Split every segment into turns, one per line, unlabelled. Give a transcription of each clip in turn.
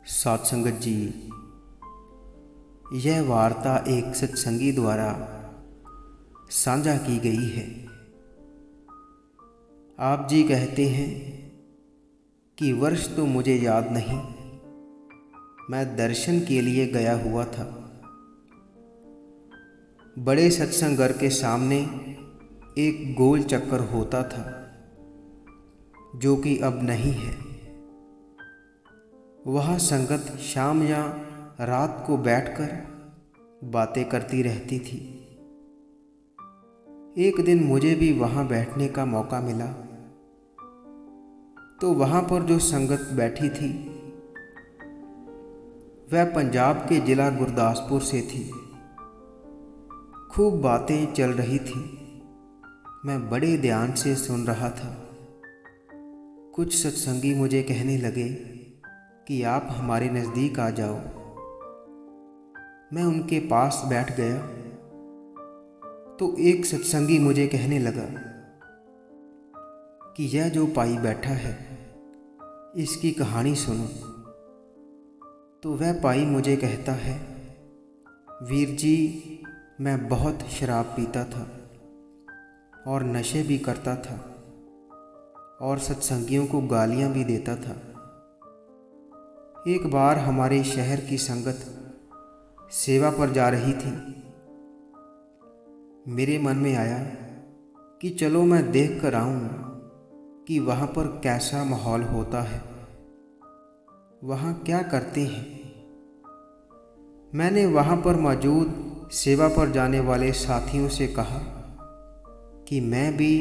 साथ संगत जी, यह वार्ता एक सत्संगी द्वारा साझा की गई है। आप जी कहते हैं कि वर्ष तो मुझे याद नहीं, मैं दर्शन के लिए गया हुआ था। बड़े सत्संग घर के सामने एक गोल चक्कर होता था, जो कि अब नहीं है। वहाँ संगत शाम या रात को बैठकर बातें करती रहती थी। एक दिन मुझे भी वहाँ बैठने का मौका मिला, तो वहाँ पर जो संगत बैठी थी वह पंजाब के जिला गुरदासपुर से थी। खूब बातें चल रही थी, मैं बड़े ध्यान से सुन रहा था। कुछ सत्संगी मुझे कहने लगे कि आप हमारे नज़दीक आ जाओ। मैं उनके पास बैठ गया तो एक सत्संगी मुझे कहने लगा कि यह जो पाई बैठा है, इसकी कहानी सुनो। तो वह पाई मुझे कहता है, वीर जी, मैं बहुत शराब पीता था और नशे भी करता था और सत्संगियों को गालियां भी देता था। एक बार हमारे शहर की संगत सेवा पर जा रही थी। मेरे मन में आया कि चलो मैं देख कर आऊं कि वहाँ पर कैसा माहौल होता है, वहाँ क्या करते हैं। मैंने वहाँ पर मौजूद सेवा पर जाने वाले साथियों से कहा कि मैं भी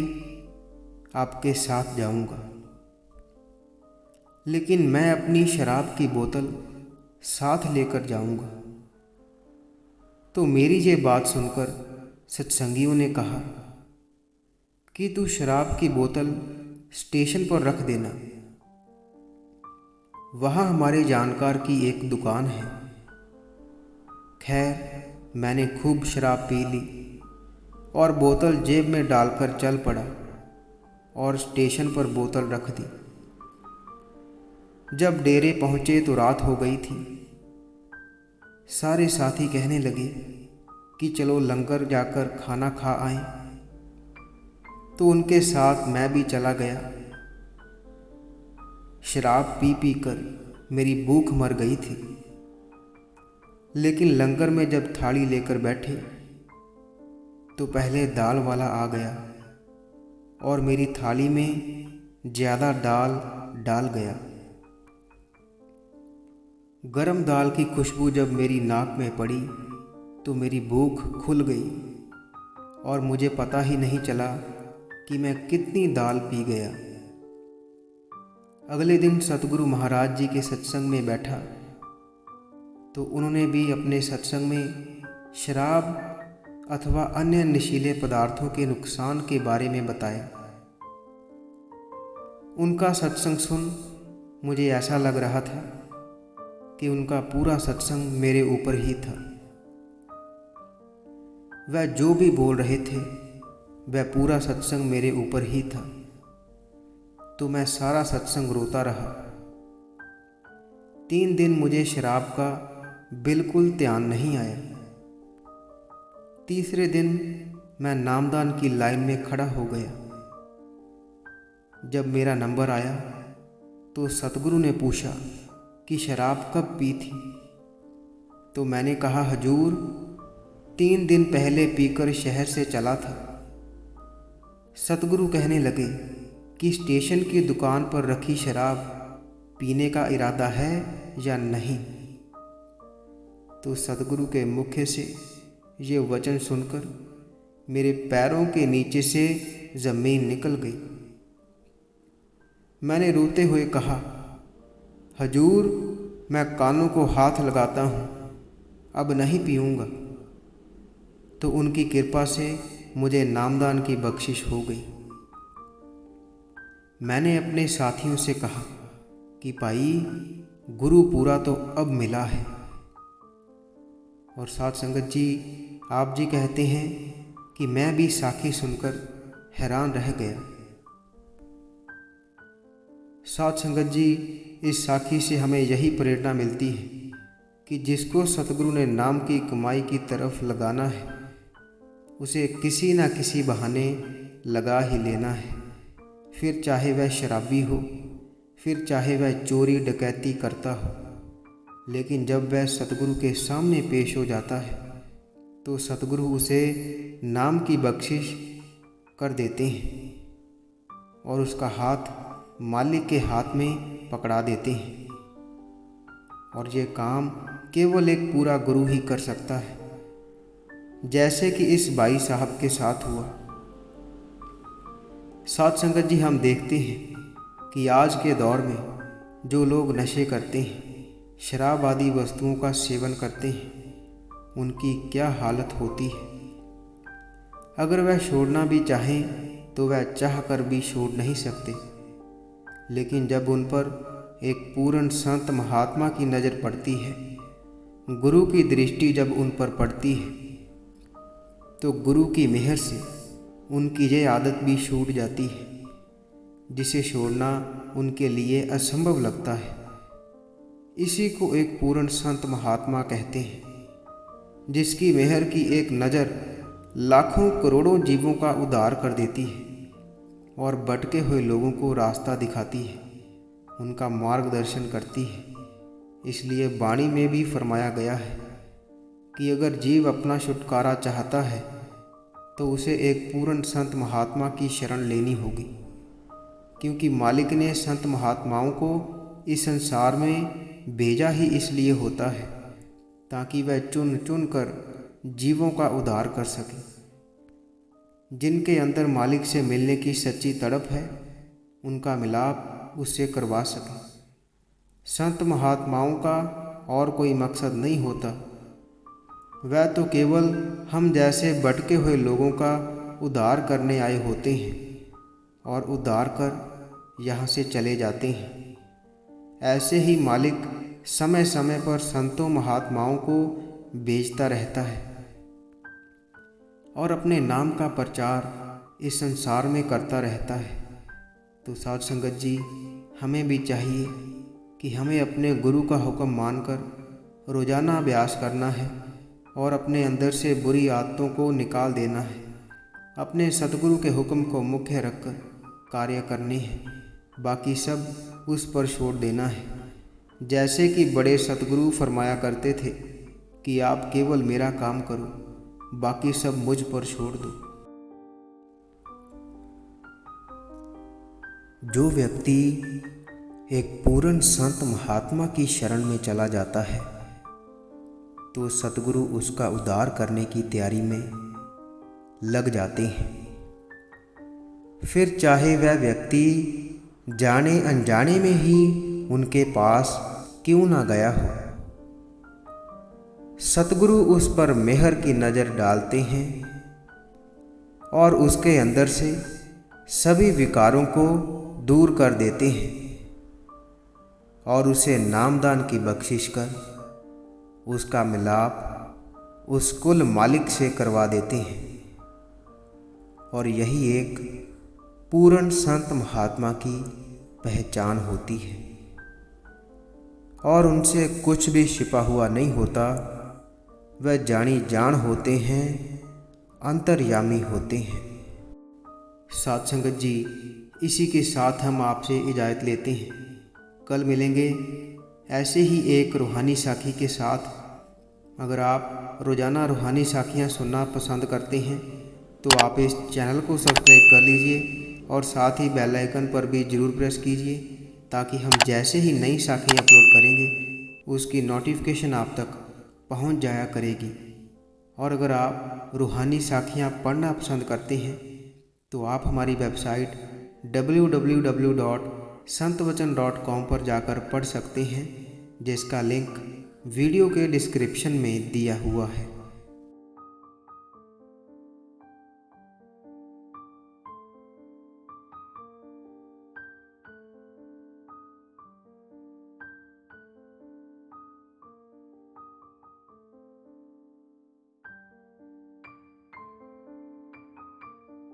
आपके साथ जाऊंगा, लेकिन मैं अपनी शराब की बोतल साथ लेकर जाऊंगा। तो मेरी ये बात सुनकर सत्संगियों ने कहा कि तू शराब की बोतल स्टेशन पर रख देना, वहाँ हमारे जानकार की एक दुकान है। खैर, मैंने खूब शराब पी ली और बोतल जेब में डालकर चल पड़ा और स्टेशन पर बोतल रख दी। जब डेरे पहुँचे तो रात हो गई थी। सारे साथी कहने लगे कि चलो लंगर जाकर खाना खा आएं। तो उनके साथ मैं भी चला गया। शराब पी पी कर मेरी भूख मर गई थी, लेकिन लंगर में जब थाली लेकर बैठे तो पहले दाल वाला आ गया और मेरी थाली में ज़्यादा दाल डाल गया। गरम दाल की खुशबू जब मेरी नाक में पड़ी तो मेरी भूख खुल गई और मुझे पता ही नहीं चला कि मैं कितनी दाल पी गया। अगले दिन सतगुरु महाराज जी के सत्संग में बैठा तो उन्होंने भी अपने सत्संग में शराब अथवा अन्य नशीले पदार्थों के नुकसान के बारे में बताया। उनका सत्संग सुन मुझे ऐसा लग रहा था कि उनका पूरा सत्संग मेरे ऊपर ही था। वह जो भी बोल रहे थे वह पूरा सत्संग मेरे ऊपर ही था। तो मैं सारा सत्संग रोता रहा। 3 दिन मुझे शराब का बिल्कुल ध्यान नहीं आया। तीसरे दिन मैं नामदान की लाइन में खड़ा हो गया। जब मेरा नंबर आया तो सतगुरु ने पूछा कि शराब कब पी थी। तो मैंने कहा, हजूर, 3 दिन पहले पीकर शहर से चला था। सतगुरु कहने लगे कि स्टेशन की दुकान पर रखी शराब पीने का इरादा है या नहीं। तो सतगुरु के मुख से ये वचन सुनकर मेरे पैरों के नीचे से ज़मीन निकल गई। मैंने रोते हुए कहा, हजूर, मैं कानों को हाथ लगाता हूँ, अब नहीं पीऊँगा। तो उनकी कृपा से मुझे नामदान की बख्शिश हो गई। मैंने अपने साथियों से कहा कि भाई, गुरु पूरा तो अब मिला है। और साथ संगत जी, आप जी कहते हैं कि मैं भी साखी सुनकर हैरान रह गया। साध संगत जी, इस साखी से हमें यही प्रेरणा मिलती है कि जिसको सतगुरु ने नाम की कमाई की तरफ लगाना है उसे किसी न किसी बहाने लगा ही लेना है। फिर चाहे वह शराबी हो, फिर चाहे वह चोरी डकैती करता हो, लेकिन जब वह सतगुरु के सामने पेश हो जाता है तो सतगुरु उसे नाम की बख्शिश कर देते हैं और उसका हाथ मालिक के हाथ में पकड़ा देते हैं। और ये काम केवल एक पूरा गुरु ही कर सकता है, जैसे कि इस भाई साहब के साथ हुआ। साध संगत जी, हम देखते हैं कि आज के दौर में जो लोग नशे करते हैं, शराब आदि वस्तुओं का सेवन करते हैं, उनकी क्या हालत होती है। अगर वह छोड़ना भी चाहें तो वह चाह कर भी छोड़ नहीं सकते। लेकिन जब उन पर एक पूर्ण संत महात्मा की नज़र पड़ती है, गुरु की दृष्टि जब उन पर पड़ती है, तो गुरु की मेहर से उनकी ये आदत भी छूट जाती है जिसे छोड़ना उनके लिए असंभव लगता है। इसी को एक पूर्ण संत महात्मा कहते हैं, जिसकी मेहर की एक नज़र लाखों करोड़ों जीवों का उद्धार कर देती है और भटके हुए लोगों को रास्ता दिखाती है, उनका मार्गदर्शन करती है। इसलिए वाणी में भी फरमाया गया है कि अगर जीव अपना छुटकारा चाहता है तो उसे एक पूर्ण संत महात्मा की शरण लेनी होगी, क्योंकि मालिक ने संत महात्माओं को इस संसार में भेजा ही इसलिए होता है ताकि वह चुन चुन कर जीवों का उद्धार कर सके। जिनके अंदर मालिक से मिलने की सच्ची तड़प है, उनका मिलाप उससे करवा सके। संत महात्माओं का और कोई मकसद नहीं होता, वह तो केवल हम जैसे भटके हुए लोगों का उद्धार करने आए होते हैं और उद्धार कर यहाँ से चले जाते हैं। ऐसे ही मालिक समय समय पर संतों महात्माओं को भेजता रहता है और अपने नाम का प्रचार इस संसार में करता रहता है। तो साध संगत जी, हमें भी चाहिए कि हमें अपने गुरु का हुक्म मानकर रोज़ाना अभ्यास करना है और अपने अंदर से बुरी आदतों को निकाल देना है। अपने सतगुरु के हुक्म को मुख्य रखकर कार्य करने हैं, बाकी सब उस पर छोड़ देना है। जैसे कि बड़े सतगुरु फरमाया करते थे कि आप केवल मेरा काम करो, बाकी सब मुझ पर छोड़ दो। जो व्यक्ति एक पूर्ण संत महात्मा की शरण में चला जाता है तो सतगुरु उसका उद्धार करने की तैयारी में लग जाते हैं। फिर चाहे वह व्यक्ति जाने अनजाने में ही उनके पास क्यों ना गया हो, सतगुरु उस पर मेहर की नज़र डालते हैं और उसके अंदर से सभी विकारों को दूर कर देते हैं और उसे नामदान की बख्शिश कर उसका मिलाप उस कुल मालिक से करवा देते हैं। और यही एक पूर्ण संत महात्मा की पहचान होती है। और उनसे कुछ भी छिपा हुआ नहीं होता, वह जानी जान होते हैं, अंतर्यामी होते हैं। साध संगत जी, इसी के साथ हम आपसे इजाज़त लेते हैं। कल मिलेंगे ऐसे ही एक रूहानी साखी के साथ। अगर आप रोज़ाना रूहानी साखियाँ सुनना पसंद करते हैं तो आप इस चैनल को सब्सक्राइब कर लीजिए और साथ ही बेल आइकन पर भी ज़रूर प्रेस कीजिए, ताकि हम जैसे ही नई साखी अपलोड करेंगे उसकी नोटिफिकेशन आप तक पहुंच जाया करेगी। और अगर आप रूहानी साखियाँ पढ़ना पसंद करते हैं तो आप हमारी वेबसाइट www.santwachan.com पर जाकर पढ़ सकते हैं, जिसका लिंक वीडियो के डिस्क्रिप्शन में दिया हुआ है।